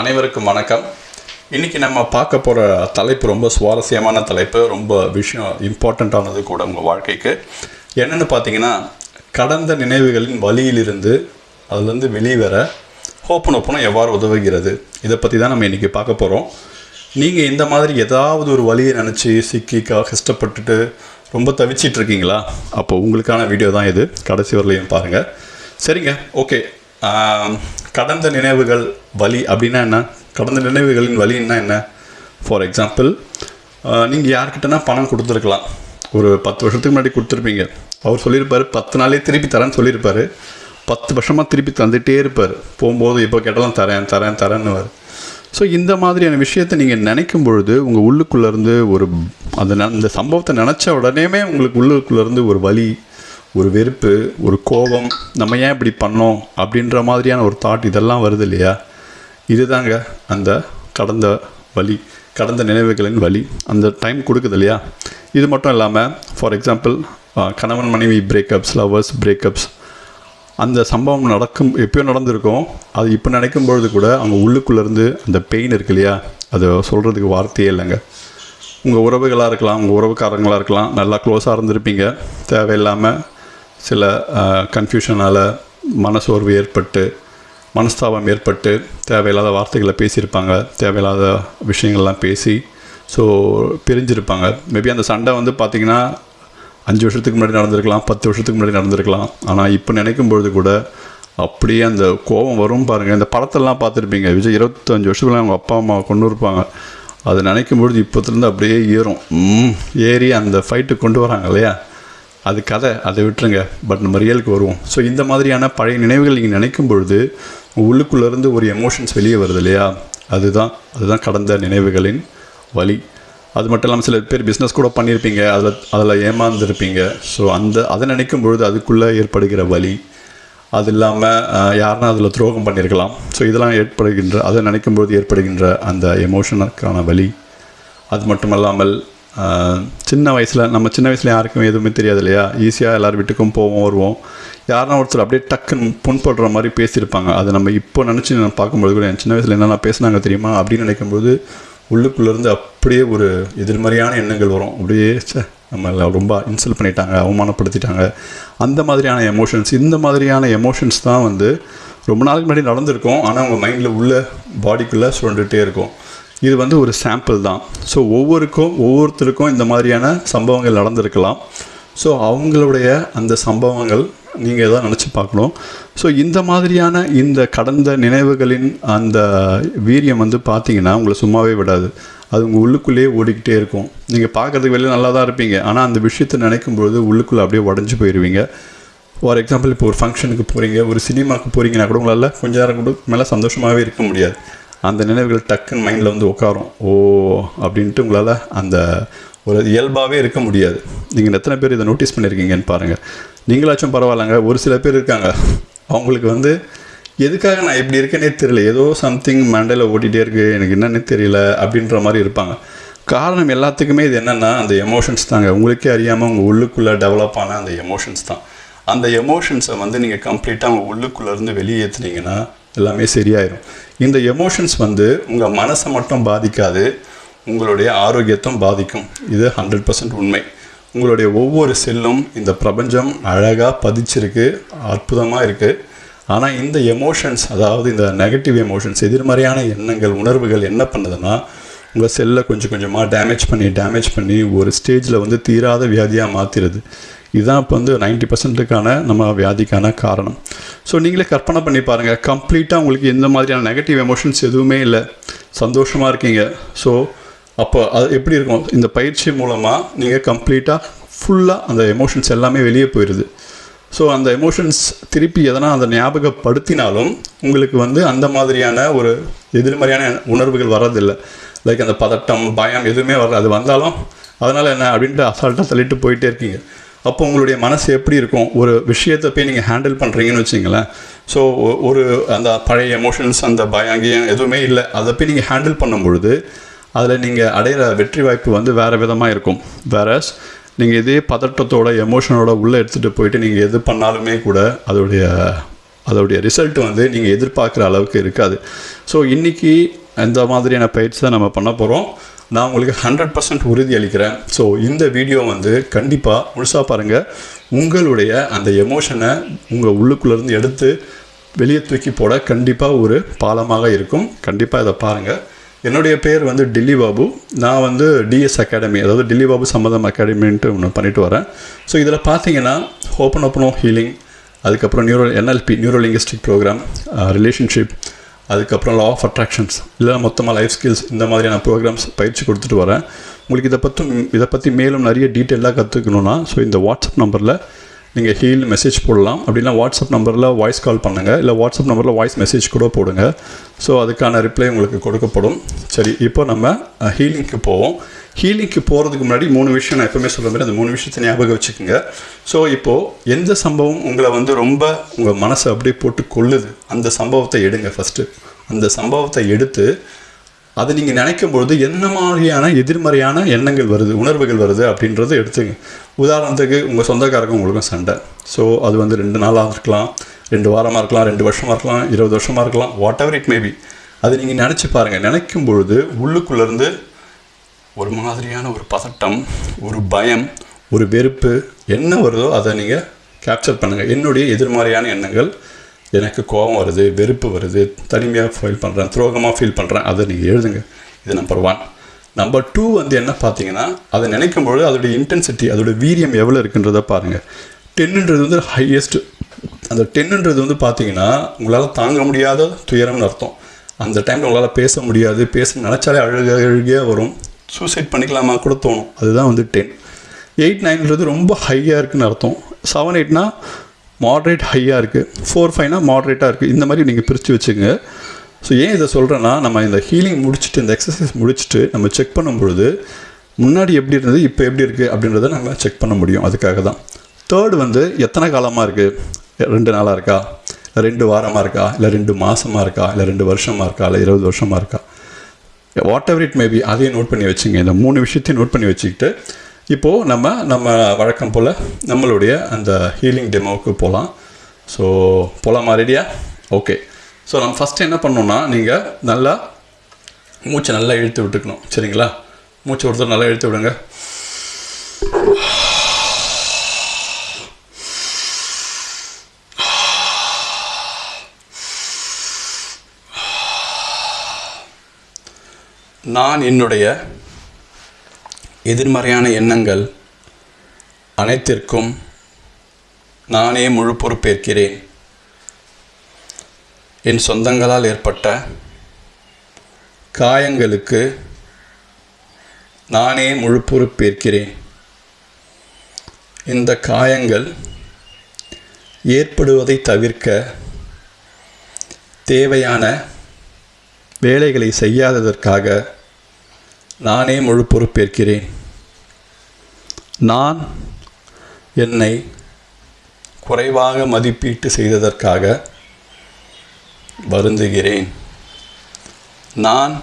அனைவருக்கும் வணக்கம். இன்றைக்கி நம்ம பார்க்க போகிற தலைப்பு ரொம்ப சுவாரஸ்யமான தலைப்பு, ரொம்ப விஷயம் இம்பார்ட்டண்ட்டானது கூட உங்கள் வாழ்க்கைக்கு. என்னென்னு பார்த்தீங்கன்னா, கடந்த நினைவுகளின் வலியிலிருந்து அதுலேருந்து வெளிவர ஹோப்பனோப்பனம் எவ்வாறு உதவுகிறது, இதை பற்றி தான் நம்ம இன்றைக்கி பார்க்க போகிறோம். நீங்கள் இந்த மாதிரி ஏதாவது ஒரு வலியை நினச்சி சிக்கி கஷ்டப்பட்டுட்டு ரொம்ப தவிச்சிட்ருக்கீங்களா? அப்போ உங்களுக்கான வீடியோ தான் இது, கடைசி வரலையும் பாருங்கள். சரிங்க, ஓகே. கடந்த நினைவுகள் வலி அப்படின்னா என்ன? கடந்த நினைவுகளின் வலின்னா என்ன? ஃபார் எக்ஸாம்பிள், நீங்கள் யார்கிட்டனா பணம் கொடுத்துருக்கலாம். ஒரு 10 வருஷத்துக்கு முன்னாடி கொடுத்துருப்பீங்க. அவர் சொல்லியிருப்பார் 10 நாளே திருப்பி தரேன்னு சொல்லியிருப்பார். 10 வருஷமாக திருப்பி தந்துகிட்டே இருப்பார். போகும்போது இப்போ கேட்டாலும் தரேன்னுவார். ஸோ இந்த மாதிரியான விஷயத்தை நீங்கள் நினைக்கும் பொழுது உங்கள் உள்ளுக்குள்ளேருந்து இந்த சம்பவத்தை நினச்ச உடனேமே உங்களுக்கு உள்ளுக்குள்ளேருந்து ஒரு வலி, ஒரு வெறுப்பு, ஒரு கோபம், நம்ம ஏன் இப்படி பண்ணோம் அப்படின்ற மாதிரியான ஒரு தாட் இதெல்லாம் வருது இல்லையா? இதுதாங்க அந்த கடந்த வலி, கடந்த நினைவுகளின் வலி அந்த டைம் கொடுக்குது இல்லையா? இது மட்டும் இல்லாமல், ஃபார் எக்ஸாம்பிள், கணவன் மனைவி பிரேக்கப்ஸ், லவர்ஸ் பிரேக்கப்ஸ், அந்த சம்பவம் எப்போயோ நடந்திருக்கும். அது இப்போ நினைக்கும் பொழுது கூட அவங்க உள்ளுக்குள்ளேருந்து அந்த பெயின் இருக்கு இல்லையா, அதை சொல்கிறதுக்கு வார்த்தையே இல்லைங்க. உங்கள் உறவுகளாக இருக்கலாம், உங்கள் உறவுக்காரங்களாக இருக்கலாம், நல்லா க்ளோஸாக இருந்திருப்பீங்க. தேவையில்லாமல் சில கன்ஃபியூஷனால் மனசோர்வு ஏற்பட்டு, மனஸ்தாபம் ஏற்பட்டு தேவையில்லாத வார்த்தைகளை பேசியிருப்பாங்க, தேவையில்லாத விஷயங்கள்லாம் பேசி பிரிஞ்சிருப்பாங்க. மேபி அந்த சண்டை பார்த்திங்கன்னா 5 வருஷத்துக்கு முன்னாடி நடந்திருக்கலாம், 10 வருஷத்துக்கு முன்னாடி நடந்திருக்கலாம். ஆனால் இப்போ நினைக்கும் பொழுது கூட அப்படியே அந்த கோபம் வரும் பாருங்கள். இந்த படத்தெல்லாம் பார்த்துருப்பீங்க, விஜய் 25 வருஷத்துக்குள்ள அவங்க அப்பா அம்மா கொண்டு இருப்பாங்க. அதை நினைக்கும் பொழுது இப்போத்துலேருந்து அப்படியே ஏறி அந்த ஃபைட்டு கொண்டு வராங்க இல்லையா? அது கதை, அதை விட்டுருங்க. பட் நம்ம ரியலுக்கு வருவோம். ஸோ இந்த மாதிரியான பழைய நினைவுகள் நீங்கள் நினைக்கும் பொழுது உள்ளுக்குள்ளேருந்து ஒரு எமோஷன்ஸ் வெளியே வருது இல்லையா? அதுதான் கடந்த நினைவுகளின் வலி. அது மட்டும் இல்லாமல் சில பேர் பிஸ்னஸ் கூட பண்ணியிருப்பீங்க, அதில் ஏமாந்துருப்பீங்க. ஸோ அதை நினைக்கும் பொழுது அதுக்குள்ளே ஏற்படுகிற வலி, அது இல்லாமல் யாருன்னா அதில் துரோகம் பண்ணியிருக்கலாம். ஸோ இதெல்லாம் அதை நினைக்கும்பொழுது ஏற்படுகின்ற அந்த எமோஷனுக்கான வலி. அது மட்டும் இல்லாமல் சின்ன வயசில் யாருக்கும் எதுவுமே தெரியாது இல்லையா? ஈஸியாக எல்லோரும் வீட்டுக்கும் போவோம் வருவோம். யாருன்னா ஒருத்தர் அப்படியே டக்குன்னு புண்படுற மாதிரி பேசியிருப்பாங்க. அதை நம்ம இப்போ நினச்சி பார்க்கும்போது கூட, என் சின்ன வயசில் என்னென்ன பேசினாங்க தெரியுமா அப்படின்னு நினைக்கும்போது உள்ளுக்குள்ளேருந்து அப்படியே ஒரு எதிர்மறையான எண்ணங்கள் வரும். அப்படியே நம்ம ரொம்ப இன்சல்ட் பண்ணிட்டாங்க, அவமானப்படுத்திட்டாங்க, அந்த மாதிரியான எமோஷன்ஸ். இந்த மாதிரியான எமோஷன்ஸ் தான் ரொம்ப நாளுக்கு முன்னாடி நடந்திருக்கும். ஆனால் அவங்க மைண்டில் உள்ள பாடிக்குள்ளே சுழண்டுகிட்டே இருக்கும். இது ஒரு சாம்பிள் தான். ஸோ ஒவ்வொருத்தருக்கும் இந்த மாதிரியான சம்பவங்கள் நடந்திருக்கலாம். ஸோ அவங்களுடைய அந்த சம்பவங்கள் நீங்கள் எதாவது நினச்சி பார்க்கணும். ஸோ இந்த மாதிரியான இந்த கடந்த நினைவுகளின் அந்த வீரியம் பார்த்தீங்கன்னா உங்களை சும்மாவே விடாது. அது உங்கள் உள்ளுக்குள்ளேயே ஓடிக்கிட்டே இருக்கும். நீங்கள் பார்க்குறதுக்கு வெளியே நல்லா தான் இருப்பீங்க, ஆனால் அந்த விஷயத்தை நினைக்கும்பொழுது உள்ளுக்குள்ளே அப்படியே உடஞ்சி போயிடுவீங்க. ஃபார் எக்ஸாம்பிள், இப்போ ஒரு ஃபங்க்ஷனுக்கு போகிறீங்க, ஒரு சினிமாவுக்கு போகிறீங்கன்னா கூட உங்களால் கொஞ்ச நேரம் கூட மேலே சந்தோஷமாகவே இருக்க முடியாது. அந்த நினைவுகள் டக்குன்னு மைண்டில் உட்காரும். அப்படின்ட்டு உங்களால் அந்த ஒரு இயல்பாகவே இருக்க முடியாது. நீங்கள் எத்தனை பேர் இதை நோட்டீஸ் பண்ணியிருக்கீங்கன்னு பாருங்கள். நீங்களாச்சும் பரவாயில்லைங்க. ஒரு சில பேர் இருக்காங்க, அவங்களுக்கு எதுக்காக நான் இப்படி இருக்கேனே தெரியல, ஏதோ சம்திங் மண்டையில் ஓட்டிகிட்டே இருக்குது, எனக்கு என்னென்னே தெரியல அப்படின்ற மாதிரி இருப்பாங்க. காரணம் எல்லாத்துக்குமே இது என்னென்னா அந்த எமோஷன்ஸ் தாங்க. உங்களுக்கே அறியாமல் உங்கள் உள்ளுக்குள்ளே டெவலப் ஆன அந்த எமோஷன்ஸ் தான். அந்த எமோஷன்ஸை நீங்கள் கம்ப்ளீட்டாக உங்கள் உள்ளுக்குள்ளேருந்து வெளியேற்றினீங்கன்னா எல்லாமே சரியாயிடும். இந்த எமோஷன்ஸ் உங்கள் மனசை மட்டும் பாதிக்காது, உங்களுடைய ஆரோக்கியத்தும் பாதிக்கும். இது 100% உண்மை. உங்களுடைய ஒவ்வொரு செல்லும் இந்த பிரபஞ்சம் அழகாக பதிச்சிருக்கு, அற்புதமாக இருக்குது. ஆனால் இந்த எமோஷன்ஸ், அதாவது இந்த நெகட்டிவ் எமோஷன்ஸ், எதிர்மறையான எண்ணங்கள், உணர்வுகள் என்ன பண்ணுதுன்னா உங்கள் செல்லை கொஞ்சம் கொஞ்சமாக டேமேஜ் பண்ணி ஒரு ஸ்டேஜில் தீராத வியாதியாக மாற்றிடுது. இதுதான் இப்போ 90%க்கான நம்ம வியாதிக்கான காரணம். ஸோ நீங்களே கற்பனை பண்ணி பாருங்கள், கம்ப்ளீட்டாக உங்களுக்கு எந்த மாதிரியான நெகட்டிவ் எமோஷன்ஸ் எதுவுமே இல்லை, சந்தோஷமாக இருக்கீங்க. ஸோ அப்போ அது எப்படி இருக்கும்? இந்த பயிற்சி மூலமாக நீங்கள் கம்ப்ளீட்டாக ஃபுல்லாக அந்த எமோஷன்ஸ் எல்லாமே வெளியே போயிடுது. ஸோ அந்த எமோஷன்ஸ் திருப்பி எதனா அந்த ஞாபகப்படுத்தினாலும் உங்களுக்கு அந்த மாதிரியான ஒரு எதிர்மறையான உணர்வுகள் வர்றதில்லை. லைக் அந்த பதட்டம், பயம் எதுவுமே வராது. அது வந்தாலும் அதனால் என்ன அப்படின்ட்டு அசால்ட்டாக தள்ளிட்டு போயிட்டே இருக்கீங்க. அப்போ உங்களுடைய மனசு எப்படி இருக்கும்? ஒரு விஷயத்தை போய் நீங்கள் ஹேண்டில் பண்ணுறீங்கன்னு வச்சிங்களேன். ஸோ அந்த பழைய எமோஷன்ஸ், அந்த பயம் எதுவுமே இல்லை. அதை போய் நீங்கள் ஹேண்டில் பண்ணும் பொழுது அதில் நீங்கள் அடையிற வெற்றி வாய்ப்பு வேறு விதமாக இருக்கும். வேறஸ் நீங்கள் இதே பதட்டத்தோட எமோஷனோட உள்ளே எடுத்துகிட்டு போயிட்டு நீங்கள் எது பண்ணாலுமே கூட அதோடைய அதோடைய ரிசல்ட் வந்து நீங்கள் எதிர்பார்க்குற அளவுக்கு இருக்காது. ஸோ இன்றைக்கி இந்த மாதிரியான பயிற்சி தான் நம்ம பண்ண போகிறோம். நான் உங்களுக்கு 100% உறுதி அளிக்கிறேன். ஸோ இந்த வீடியோ வந்து கண்டிப்பாக முழுசாக பாருங்கள். உங்களுடைய அந்த எமோஷனை உங்கள் உள்ளுக்குள்ளேருந்து எடுத்து வெளியே தூக்கி போட கண்டிப்பாக ஒரு பாலமாக இருக்கும். கண்டிப்பாக இதை பாருங்கள். என்னுடைய பேர் வந்து டில்லி பாபு. நான் வந்து டிஎஸ் அகாடமி, அதாவது டில்லி பாபு சம்மதம் அகாடமின்ட்டு ஒன்று பண்ணிட்டு வரேன். ஸோ இதில் பார்த்தீங்கன்னா ஓப்பனோ ஹீலிங், அதுக்கப்புறம் NLP neuro linguistic program, relationship, அதுக்கப்புறம் லா ஆஃப் அட்ராக்ஷன்ஸ், இல்லை மொத்தமாக லைஃப் ஸ்கில்ஸ், இந்த மாதிரியான ப்ரோக்ராம்ஸ் பயிற்சி கொடுத்துட்டு வரேன். உங்களுக்கு இதை பற்றி மேலும் நிறைய டீட்டெயிலாக கற்றுக்கணுன்னா ஸோ இந்த வாட்ஸ்அப் நம்பரில் நீங்கள் ஹீல் மெசேஜ் போடலாம். அப்படின்னா வாட்ஸ்அப் நம்பரில் வாய்ஸ் கால் பண்ணுங்கள், இல்லை வாட்ஸ்அப் நம்பரில் வாய்ஸ் மெசேஜ் கூட போடுங்க. ஸோ அதுக்கான ரிப்ளை உங்களுக்கு கொடுக்கப்படும். சரி, இப்போ நம்ம ஹீலிங்க்கு போவோம். ஹீலிங்க்கு போகிறதுக்கு முன்னாடி 3 விஷயம் நான் எப்போவுமே சொல்கிற மாதிரி அந்த 3 விஷயத்தை ஞாபகம் வச்சுக்கோங்க. ஸோ இப்போது எந்த சம்பவம் உங்களை வந்து ரொம்ப உங்கள் மனசை அப்படியே போட்டு கொள்ளுது, அந்த சம்பவத்தை எடுங்க. ஃபஸ்ட்டு அந்த சம்பவத்தை எடுத்து அதை நீங்கள் நினைக்கும்பொழுது என்ன மாதிரியான எதிர்மறையான எண்ணங்கள் வருது, உணர்வுகள் வருது அப்படின்றத எடுத்துங்க. உதாரணத்துக்கு உங்கள் சொந்தக்காரங்க உங்களுக்கும் சண்டை. ஸோ அது வந்து 2 நாளாக இருக்கலாம், 2 வாரமாக இருக்கலாம், 2 வருஷமாக இருக்கலாம், 20 வருஷமாக இருக்கலாம், வாட் எவர் இட் மேபி. அது நீங்கள் நினச்சி பாருங்கள். நினைக்கும் பொழுது உள்ளுக்குள்ளேருந்து ஒரு மாதிரியான ஒரு பதட்டம், ஒரு பயம், ஒரு வெறுப்பு என்ன வருதோ அதை நீங்கள் கேப்சர் பண்ணுங்கள். என்னுடைய எதிர்மறையான எண்ணங்கள், எனக்கு கோபம் வருது, வெறுப்பு வருது, தனிமையாக ஃபீல் பண்ணுறேன், துரோகமாக ஃபீல் பண்ணுறேன், அதை நீங்கள் எழுதுங்க. இது நம்பர் 1. நம்பர் 2 வந்து என்ன பார்த்தீங்கன்னா, அதை நினைக்கும்பொழுது அதோடைய இன்டென்சிட்டி, அதோடய வீரியம் எவ்வளோ இருக்குன்றதை பாருங்கள். 10ன்றது வந்து ஹையஸ்ட். அந்த 10ன்றது வந்து பார்த்தீங்கன்னா உங்களால் தாங்க முடியாத துயரம்னு அர்த்தம். அந்த டைமில் உங்களால் பேச முடியாது, பேச நினச்சாலே அழுகையாக வரும், சூசைட் பண்ணிக்கலாமா கூட தோணும். அதுதான் வந்து 10. 8, 9ன்றது ரொம்ப ஹையாக இருக்குதுன்னு அர்த்தம். 7, 8னா மாட்ரேட் ஹையாக இருக்குது, 4, 5னா மாட்ரேட்டாக இருக்குது. இந்த மாதிரி நீங்கள் பிரித்து வச்சுங்க. ஸோ ஏன் இதை சொல்கிறேன்னா, நம்ம இந்த ஹீலிங் முடிச்சுட்டு, இந்த எக்ஸசைஸ் முடிச்சுட்டு நம்ம செக் பண்ணும்பொழுது முன்னாடி எப்படி இருந்தது, இப்போ எப்படி இருக்குது அப்படின்றத நம்ம செக் பண்ண முடியும். அதுக்காக தான். 3 வந்து எத்தனை காலமாக இருக்குது, 2 நாளாக இருக்கா, இல்லை 2 வாரமாக இருக்கா, இல்லை 2 மாதமாக இருக்கா, இல்லை 2 வருஷமாக இருக்கா, இல்லை 20 வருஷமாக இருக்கா, வாட் எவர் இட் மேபி. அதையும் நோட் பண்ணி வச்சுங்க. இந்த 3 விஷயத்தையும் நோட் பண்ணி வச்சுக்கிட்டு இப்போது நம்ம வழக்கம் போல் நம்மளுடைய அந்த ஹீலிங் டெமோவுக்கு போகலாம். ஸோ போகலாமா? ரெடியா? ஓகே. ஸோ நம்ம ஃபஸ்ட்டு என்ன பண்ணோன்னா, நீங்கள் நல்லா மூச்சை நல்லா இழுத்து விட்டுக்கணும். சரிங்களா? மூச்சை ஒருத்தர் நல்லா இழுத்து விடுங்க. நான் என்னுடைய எதிர்மறையான எண்ணங்கள் அனைத்திற்கும் நானே முழு பொறுப்பேற்கிறேன். என் சொந்தங்களால் ஏற்பட்ட காயங்களுக்கு நானே முழு பொறுப்பேற்கிறேன். இந்த காயங்கள் ஏற்படுவதை தவிர்க்க தேவையான வேலைகளை செய்யாததற்காக நானே முழு பொறுப்பேற்கிறேன். நான் என்னை குறைவாக மதிப்பீட்டு செய்ததற்காக வருந்துகிறேன். நான்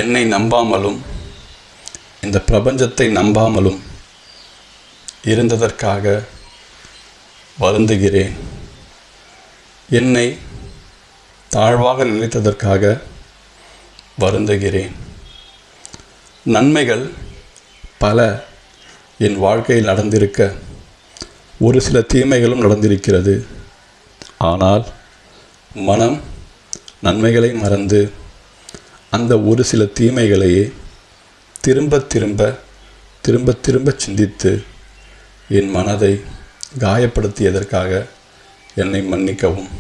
என்னை நம்பாமலும் இந்த பிரபஞ்சத்தை நம்பாமலும் இருந்ததற்காக வருந்துகிறேன். என்னை தாழ்வாக நினைத்ததற்காக வருந்துகிறேன். நன்மைகள் பல என் வாழ்க்கையில் நடந்திருக்க ஒரு சில தீமைகளும் நடந்திருக்கிறது. ஆனால் மனம் நன்மைகளை மறந்து அந்த ஒரு சில தீமைகளையே திரும்ப திரும்ப சிந்தித்து என் மனதை காயப்படுத்தியதற்காக என்னை மன்னிக்கவும்.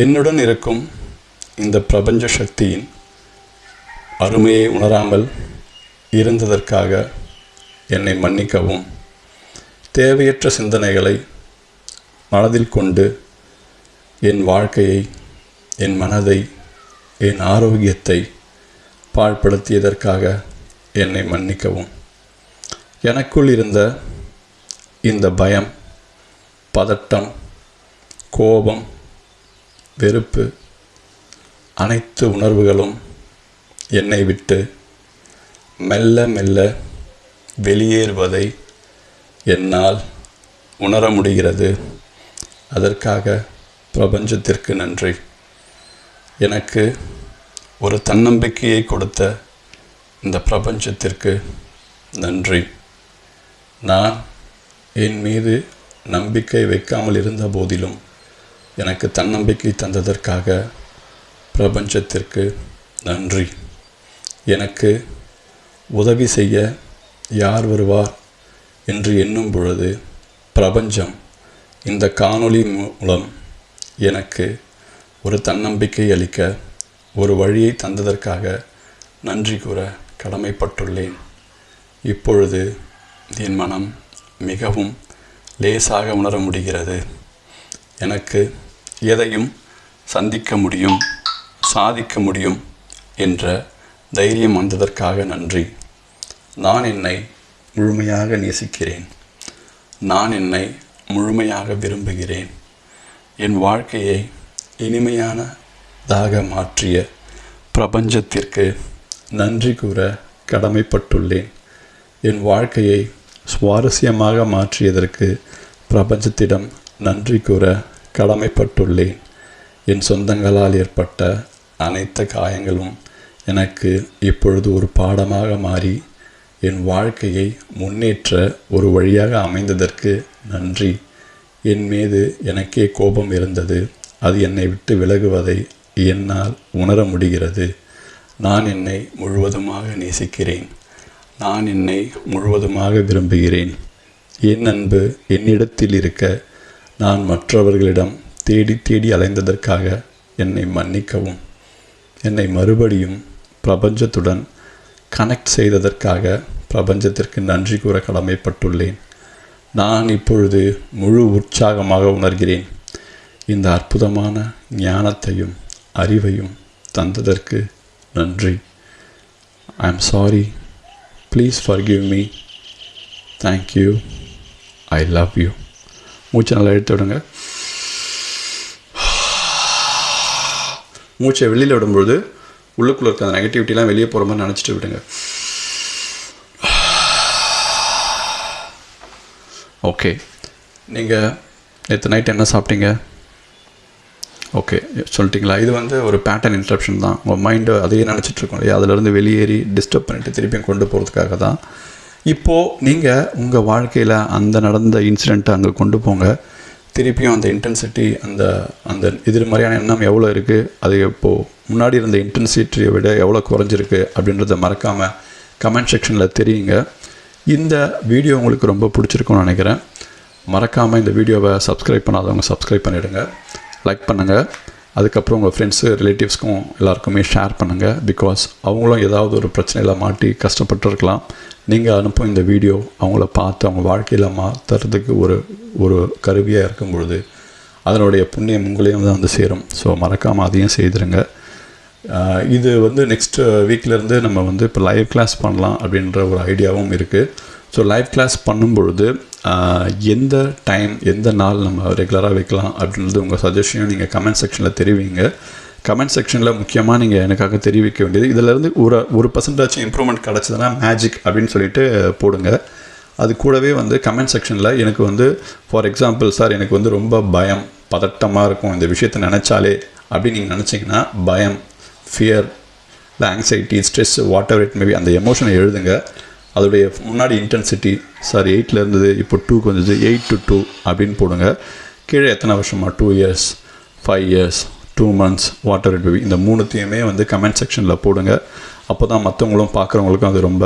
என்னுடன் இருக்கும் இந்த பிரபஞ்ச சக்தியின் அருமையை உணராமல் இருந்ததற்காக என்னை மன்னிக்கவும். தேவையற்ற சிந்தனைகளை மனதில் கொண்டு என் வாழ்க்கையை, என் மனதை, என் ஆரோக்கியத்தை பாழ்படுத்தியதற்காக என்னை மன்னிக்கவும். எனக்குள் இருந்த இந்த பயம், பதட்டம், கோபம், வெறுப்பு அனைத்து உணர்வுகளும் என்னை விட்டு மெல்ல மெல்ல வெளியேறுவதை என்னால் உணர முடிகிறது, அதற்காக பிரபஞ்சத்திற்கு நன்றி. எனக்கு ஒரு தன்னம்பிக்கையை கொடுத்த இந்த பிரபஞ்சத்திற்கு நன்றி. நான் என் மீது நம்பிக்கை வைக்காமல் இருந்த போதிலும் எனக்கு தன்னம்பிக்கை தந்ததற்காக பிரபஞ்சத்திற்கு நன்றி. எனக்கு உதவி செய்ய யார் வருவார் என்று எண்ணும் பொழுது பிரபஞ்சம் இந்த காணொளி மூலம் எனக்கு ஒரு தன்னம்பிக்கை அளிக்க ஒரு வழியை தந்ததற்காக நன்றி கூற கடமைப்பட்டுள்ளேன். இப்பொழுது என் மனம் மிகவும் லேசாக உணர முடிகிறது. எனக்கு எதையும் சந்திக்க முடியும், சாதிக்க முடியும் என்ற தைரியம் வந்ததற்காக நன்றி. நான் என்னை முழுமையாக நேசிக்கிறேன். நான் என்னை முழுமையாக விரும்புகிறேன். என் வாழ்க்கையை இனிமையானதாக மாற்றிய பிரபஞ்சத்திற்கு நன்றி கூற கடமைப்பட்டுள்ளேன். என் வாழ்க்கையை சுவாரஸ்யமாக மாற்றியதற்கு பிரபஞ்சத்திடம் நன்றி கூற கடமைப்பட்டுள்ளேன். என் சொந்தங்களால் ஏற்பட்ட அனைத்து காயங்களும் எனக்கு இப்பொழுது ஒரு பாடமாக மாறி என் வாழ்க்கையை முன்னேற்ற ஒரு வழியாக அமைந்ததற்கு நன்றி. என் மீது எனக்கே கோபம் இருந்தது. அது என்னை விட்டு விலகுவதை என்னால் உணர முடிகிறது. நான் என்னை முழுவதுமாக நேசிக்கிறேன். நான் என்னை முழுவதுமாக விரும்புகிறேன். என் அன்பு என்னிடத்தில் இருக்க நான் மற்றவர்களிடம் தேடி தேடி அலைந்ததற்காக என்னை மன்னிக்கவும். என்னை மறுபடியும் பிரபஞ்சத்துடன் கனெக்ட் செய்ததற்காக பிரபஞ்சத்திற்கு நன்றி கூற கடமைப்பட்டுள்ளேன். நான் இப்பொழுது முழு உற்சாகமாக உணர்கிறேன். இந்த அற்புதமான ஞானத்தையும் அறிவையும் தந்ததற்கு நன்றி. I am sorry. Please forgive me. Thank you. I love you. மூச்சை நல்லா எடுத்து விடுங்க. மூச்சை வெளியில் விடும்பொழுது உள்ளுக்குள்ளே இருக்க அந்த நெகட்டிவிட்டிலாம் வெளியே போகிற மாதிரி நினச்சிட்டு விடுங்க. ஓகே, நீங்கள் நேற்று நைட் என்ன சாப்பிட்டீங்க? ஓகே, சொல்லிட்டீங்களா? இது ஒரு பேட்டர்ன் இன்ட்ரப்ஷன் தான். உங்கள் மைண்டு அதையே நினச்சிட்ருக்கோம் இல்லையா? அதிலேருந்து வெளியேறி டிஸ்டர்ப் பண்ணிவிட்டு திருப்பியும் கொண்டு போகிறதுக்காக தான். இப்போது நீங்கள் உங்கள் வாழ்க்கையில் அந்த நடந்த இன்சிடெண்ட்டை அங்கே கொண்டு போங்க. திருப்பியும் அந்த இன்டென்சிட்டி, அந்த அந்த எதிர்மறையான எண்ணம் எவ்வளோ இருக்குது, அது இப்போது முன்னாடி இருந்த இன்டென்சிட்டியை விட எவ்வளோ குறைஞ்சிருக்கு அப்படின்றத மறக்காமல் கமெண்ட் செக்ஷனில் தெரியுங்க. இந்த வீடியோ உங்களுக்கு ரொம்ப பிடிச்சிருக்குன்னு நினைக்கிறேன். மறக்காமல் இந்த வீடியோவை சப்ஸ்கிரைப் பண்ணாதவங்க சப்ஸ்கிரைப் பண்ணிவிடுங்க, லைக் பண்ணுங்கள். அதுக்கப்புறம் உங்கள் ஃப்ரெண்ட்ஸு ரிலேட்டிவ்ஸ்க்கும் எல்லாருக்குமே ஷேர் பண்ணுங்கள். பிகாஸ் அவங்களும் ஏதாவது ஒரு பிரச்சனையில் மாட்டி கஷ்டப்பட்டுருக்கலாம். நீங்கள் அனுப்பும் இந்த வீடியோ அவங்கள பார்த்து அவங்க வாழ்க்கையில் மாற்றுறதுக்கு ஒரு கருவியாக இருக்கும் பொழுது அதனுடைய புண்ணியம் உங்களையும் தான் சேரும். ஸோ மறக்காமல் அதையும் செய்திருங்க. இது நெக்ஸ்ட் வீக்லேருந்து நம்ம இப்போ லைவ் கிளாஸ் பண்ணலாம் அப்படின்ற ஒரு ஐடியாவும் இருக்குது. ஸோ லைவ் கிளாஸ் பண்ணும்பொழுது எந்த டைம், எந்த நாள் நம்ம ரெகுலராக வைக்கலாம் அப்படின்றது உங்கள் சஜஷனையும் நீங்கள் கமெண்ட் செக்ஷனில் தெரிவிங்க. கமெண்ட் செக்ஷனில் முக்கியமாக நீங்கள் எனக்காக தெரிவிக்க வேண்டியது, இதிலேருந்து ஒரு % இம்ப்ரூவ்மெண்ட் கிடச்சிதுன்னா மேஜிக் அப்படின்னு சொல்லிட்டு போடுங்க. அது கூடவே கமெண்ட் செக்ஷனில் எனக்கு ஃபார் எக்ஸாம்பிள், சார் எனக்கு ரொம்ப பயம், பதட்டமாக இருக்கும் இந்த விஷயத்தை நினச்சாலே அப்படின்னு நீங்கள் நினச்சிங்கன்னா, பயம், ஃபியர், இல்லை anxiety, stress, what ever it maybe, அந்த எமோஷனை எழுதுங்க. அதோடைய முன்னாடி இன்டென்சிட்டி, சார் 8 இருந்தது இப்போ 2க்கு வந்தது, 8 to 2 அப்படின்னு போடுங்க. கீழே எத்தனை வருஷமாக, 2 years, 5 years, 2 months, what ever it maybe, இந்த 3த்தையுமே கமெண்ட் செக்ஷனில் போடுங்க. அப்போ தான் மற்றவங்களும் பார்க்குறவங்களுக்கும் அது ரொம்ப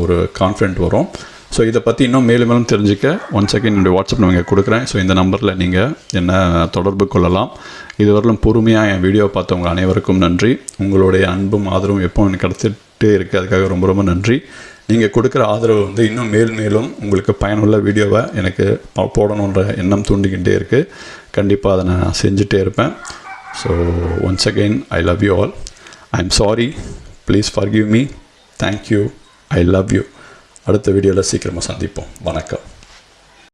ஒரு கான்ஃபிடென்ட் வரும். ஸோ இதை பற்றி இன்னும் மேலும் தெரிஞ்சுக்க ஒன்ஸ் அகெயின் என்னுடைய வாட்ஸ்அப் நம்பர் கொடுக்குறேன். ஸோ இந்த நம்பரில் நீங்கள் என்ன தொடர்பு கொள்ளலாம். இதுவரையிலும் பொறுமையாக என் வீடியோ பார்த்தவங்க அனைவருக்கும் நன்றி. உங்களுடைய அன்பும் ஆதரவும் எப்போ எனக்கு கிடச்சிட்டே இருக்குது, அதுக்காக ரொம்ப ரொம்ப நன்றி. நீங்கள் கொடுக்குற ஆதரவு இன்னும் மேலும் உங்களுக்கு பயனுள்ள வீடியோவை எனக்கு போடணுன்ற எண்ணம் தூண்டிக்கிட்டே இருக்குது. கண்டிப்பாக அதை நான் செஞ்சுட்டே இருப்பேன். So once again I love you all. I am sorry. Please forgive me. Thank you. I love you. அடுத்த வீடியோவில் சீக்கிரமாக சந்திப்போம். வணக்கம்.